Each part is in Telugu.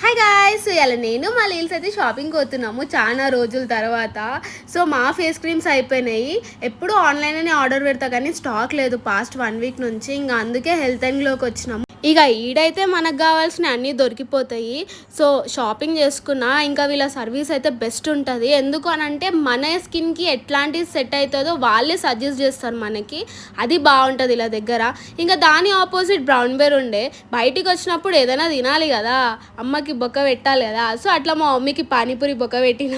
హాయ్ గాయ్స్, ఇలా నేను మా లీల్స్ అయితే షాపింగ్ పోతున్నాము చాలా రోజుల తర్వాత. సో మా ఫేస్ క్రీమ్స్ అయిపోయినాయి. ఎప్పుడు ఆన్లైన్లోనే ఆర్డర్ పెడతా కానీ స్టాక్ లేదు పాస్ట్ 1 వీక్ నుంచి. ఇంకా అందుకే హెల్త్ అండ్ గ్లోకి వచ్చినాము. ఇక ఈడైతే మనకు కావాల్సిన అన్నీ దొరికిపోతాయి. సో షాపింగ్ చేసుకున్నా ఇంకా వీళ్ళ సర్వీస్ అయితే బెస్ట్ ఉంటుంది. ఎందుకు అనంటే మన స్కిన్కి ఎట్లాంటి సెట్ అవుతుందో వాళ్ళే సజెస్ట్ చేస్తారు మనకి. అది బాగుంటుంది ఇలా దగ్గర. ఇంకా దాని ఆపోజిట్ బ్రౌన్ బేర్ ఉండే, బయటికి వచ్చినప్పుడు ఏదైనా తినాలి కదా, అమ్మకి బొక్క పెట్టాలి కదా. సో అట్లా మా మమ్మీకి పానీపూరి బొక్క పెట్టిన.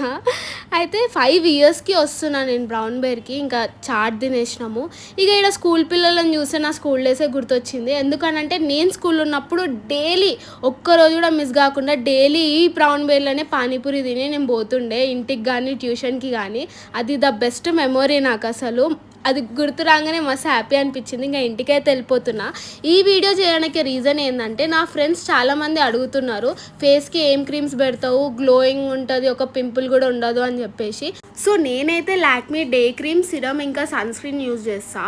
అయితే 5 ఇయర్స్కి వస్తున్నా నేను బ్రౌన్ బేర్కి. ఇంకా చాట్ తినేసినాము. ఇక ఇక్కడ స్కూల్ పిల్లలను చూస్తే నా స్కూల్ డేసే గుర్తొచ్చింది. ఎందుకనంటే నేను స్కూల్లో ఉన్నప్పుడు డైలీ ఒక్కరోజు కూడా మిస్ కాకుండా డైలీ ఈ బ్రౌన్ బేర్లోనే పానీపూరి తిని నేను పోతుండే, ఇంటికి కానీ ట్యూషన్కి కానీ. అది ద బెస్ట్ మెమొరీ నాకు అసలు. అది గుర్తు రాగానే మస్తు హ్యాపీ అనిపించింది. ఇంకా ఇంటికైతే వెళ్ళిపోతున్నా. ఈ వీడియో చేయడానికి రీజన్ ఏంటంటే నా ఫ్రెండ్స్ చాలామంది అడుగుతున్నారు, ఫేస్కి ఏం క్రీమ్స్ పెడతావు, గ్లోయింగ్ ఉంటుంది, ఒక పింపుల్ కూడా ఉండదు అని చెప్పేసి. సో నేనైతే లాక్మీ డే క్రీమ్, సిరమ్ ఇంకా సన్ స్క్రీన్ యూజ్ చేస్తా.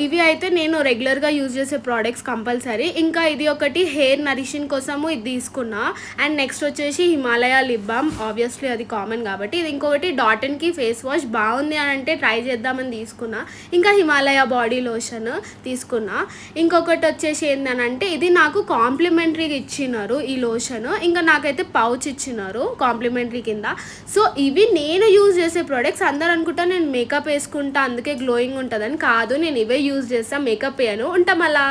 ఇవి అయితే నేను రెగ్యులర్గా యూజ్ చేసే ప్రోడక్ట్స్ కంపల్సరీ. ఇంకా ఇది ఒకటి హెయిర్ నరిషింగ్ కోసము ఇది తీసుకున్నా. అండ్ నెక్స్ట్ వచ్చేసి హిమాలయ లిప్ బామ్, ఆబ్వియస్లీ అది కామన్ కాబట్టి. ఇది ఇంకొకటి డాటన్కి ఫేస్ వాష్ బాగుంది అని అంటే ట్రై చేద్దామని తీసుకున్నా. ఇంకా హిమాలయ బాడీ లోషన్ తీసుకున్నా. ఇంకొకటి వచ్చేసి ఏంటనంటే ఇది నాకు కాంప్లిమెంటరీగా ఇచ్చినారు ఈ లోషన్. ఇంకా నాకైతే పౌచ్ ఇచ్చినారు కాంప్లిమెంటరీ కింద. సో ఇవి నేను యూజ్ చేసే ప్రోడక్ట్స్. అందరూ అనుకుంటా నేను మేకప్ వేసుకుంటా అందుకే గ్లోయింగ్ ఉంటుందని. కాదు, నేను ఇవే యూజ్ చేస్తా, మేకప్ వేయను. ఉంటాం అలా.